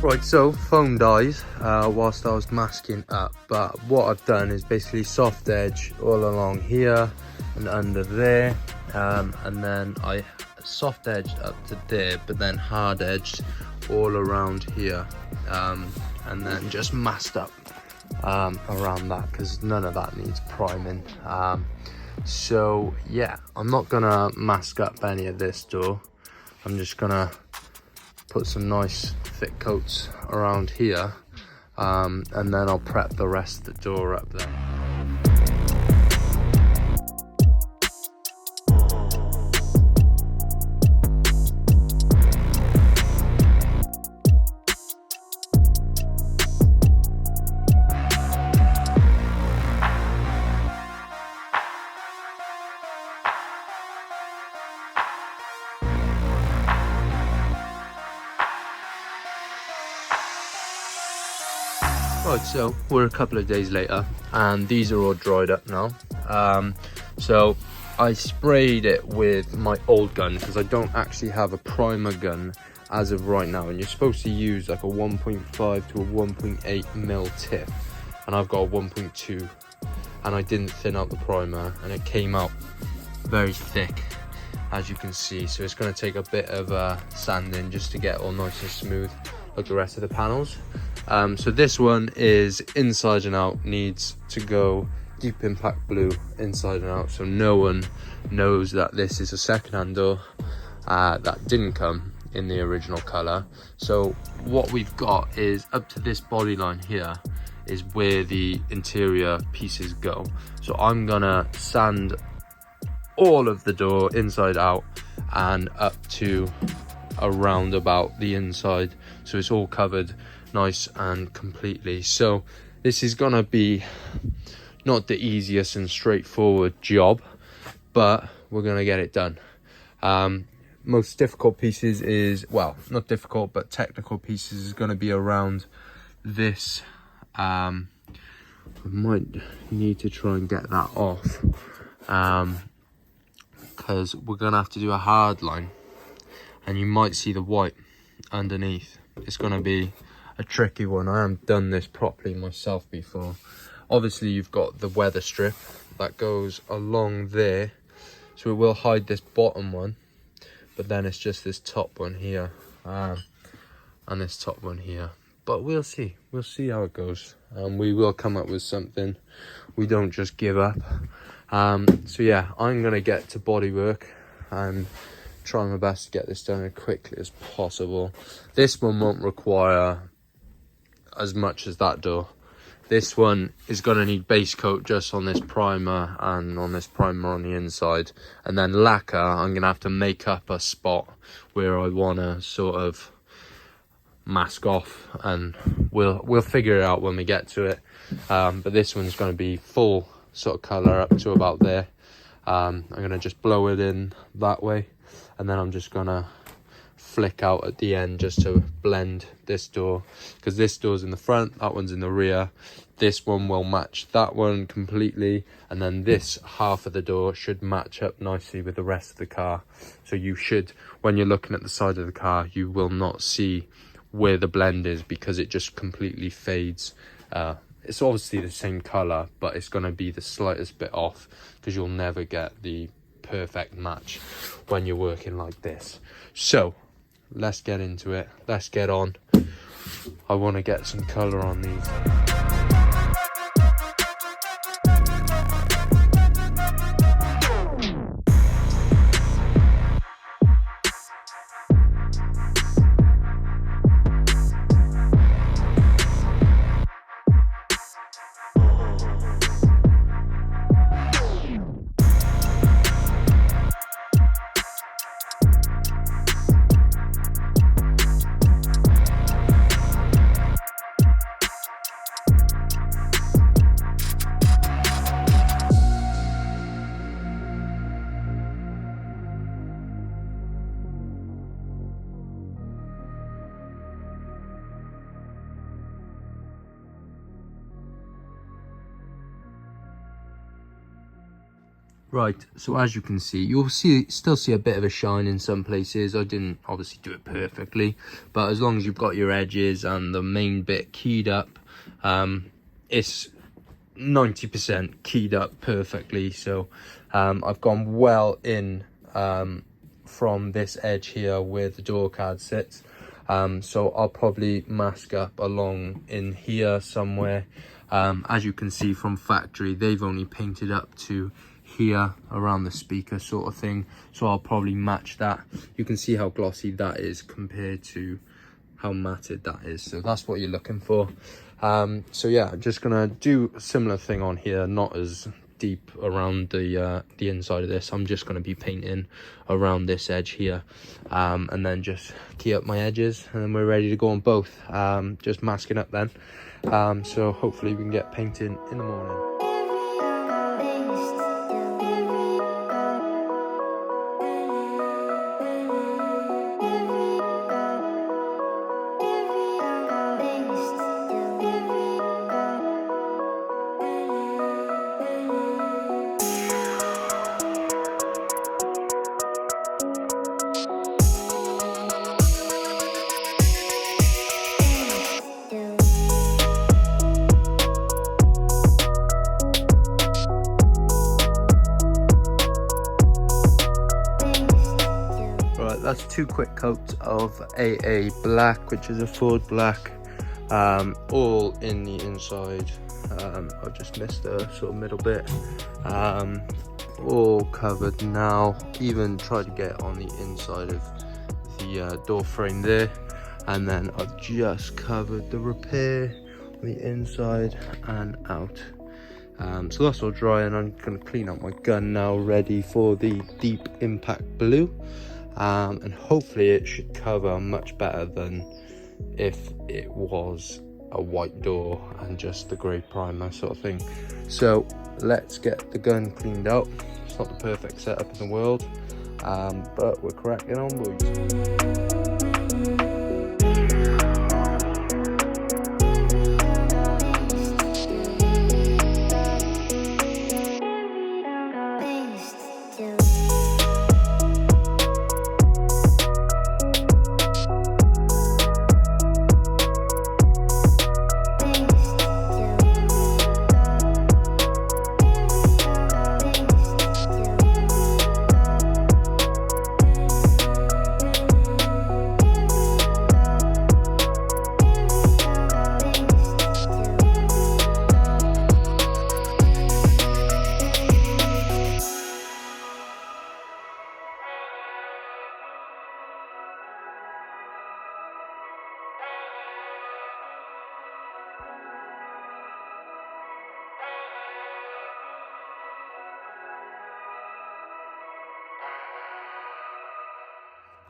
Right, so phone dies whilst I was masking up, but what I've done is basically soft edge all along here and under there, and then I soft edged up to there, but then hard edged all around here, and then just masked up around that because none of that needs priming. So yeah, I'm not gonna mask up any of this door. I'm just gonna put some nice thick coats around here, and then I'll prep the rest of the door up there. Right, so we're a couple of days later and these are all dried up now. So I sprayed it with my old gun because I don't actually have a primer gun as of right now, and you're supposed to use like a 1.5 to a 1.8 mil tip, and I've got a 1.2, and I didn't thin out the primer and it came out very thick, as you can see. So it's going to take a bit of sanding just to get all nice and smooth like the rest of the panels. So this one is inside and out, needs to go deep impact blue inside and out, so no one knows that this is a second-hand door that didn't come in the original color. So what we've got is up to this body line here is where the interior pieces go. So I'm gonna sand all of the door inside out and up to around about the inside, so it's all covered nice and completely. So this is gonna be not the easiest and straightforward job, but we're gonna get it done. Most difficult pieces is, well, not difficult, but technical pieces is gonna be around this. I might need to try and get that off, because we're gonna have to do a hard line, and you might see the white underneath. It's gonna be a tricky one. I haven't done this properly myself before. Obviously you've got the weather strip that goes along there, so it will hide this bottom one, but then it's just this top one here, and this top one here. But we'll see how it goes, and we will come up with something. We don't just give up. So yeah, I'm gonna get to bodywork and try my best to get this done as quickly as possible. This one won't require as much as that door. This one is going to need base coat just on this primer and on this primer on the inside, and then lacquer. I'm going to have to make up a spot where I want to sort of mask off, and we'll figure it out when we get to it. But this one's going to be full sort of color up to about there. I'm going to just blow it in that way, and then I'm just going to flick out at the end just to blend this door, because this door's in the front, that one's in the rear. This one will match that one completely, and then this half of the door should match up nicely with the rest of the car. So you should, when you're looking at the side of the car, you will not see where the blend is, because it just completely fades. It's obviously the same color, but it's going to be the slightest bit off, because you'll never get the perfect match when you're working like this. So let's get into it. Let's get on. I want to get some color on these. Right, so as you can see, you'll still see a bit of a shine in some places. I didn't obviously do it perfectly, but as long as you've got your edges and the main bit keyed up, it's 90% keyed up perfectly. So I've gone well in from this edge here where the door card sits. So I'll probably mask up along in here somewhere. As you can see from factory, they've only painted up to here around the speaker sort of thing, so I'll probably match that. You can see how glossy that is compared to how matted that is, so that's what you're looking for. So yeah, I'm just gonna do a similar thing on here, not as deep around the inside of this. I'm just going to be painting around this edge here, and then just key up my edges, and then we're ready to go on both. Just masking up then, so hopefully we can get painting in the morning. That's 2 quick coats of AA black, which is a Ford black, all in the inside. I've just missed the sort of middle bit, all covered now. Even tried to get on the inside of the door frame there, and then I've just covered the repair on the inside and out. So that's all dry, and I'm going to clean up my gun now, ready for the deep impact blue. And hopefully it should cover much better than if it was a white door and just the grey primer sort of thing. So let's get the gun cleaned out. It's not the perfect setup in the world, but we're cracking on, boys.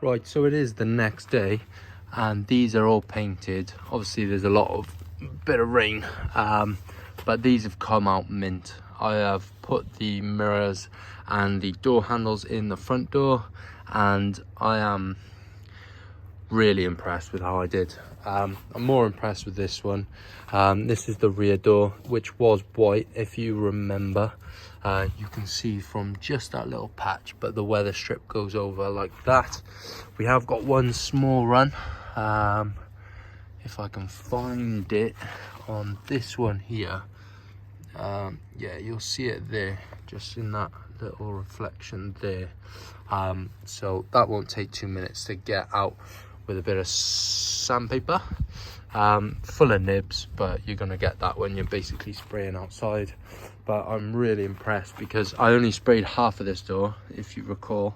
Right, so it is the next day, and these are all painted. Obviously there's a lot of bit of rain, but these have come out mint. I have put the mirrors and the door handles in the front door, and I am really impressed with how I did. I'm more impressed with this one. This is the rear door, which was white, if you remember. You can see from just that little patch, but the weather strip goes over like that. We have got one small run, if I can find it, on this one here. Yeah, you'll see it there, just in that little reflection there. So that won't take 2 minutes to get out with a bit of sandpaper, full of nibs, but you're gonna get that when you're basically spraying outside. But I'm really impressed because I only sprayed half of this door, if you recall,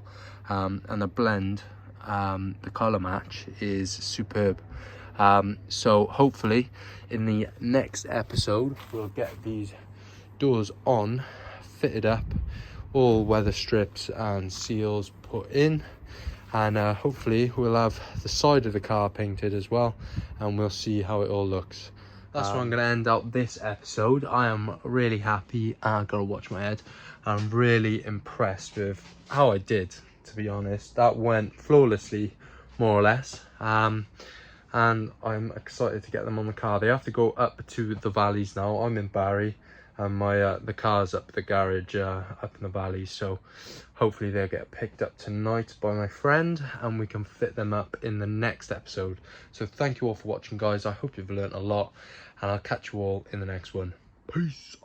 and the blend, the color match is superb. So hopefully in the next episode we'll get these doors on, fitted up, all weather strips and seals put in, and hopefully we'll have the side of the car painted as well, and we'll see how it all looks. That's where I'm going to end out this episode. I am really happy. I've got to watch my head. I'm really impressed with how I did, to be honest. That went flawlessly, more or less. And I'm excited to get them on the car. They have to go up to the valleys now. I'm in Barry. and my the car's up the garage up in the valley, so hopefully they'll get picked up tonight by my friend and we can fit them up in the next episode. So thank you all for watching, guys. I hope you've learnt a lot, and I'll catch you all in the next one. Peace.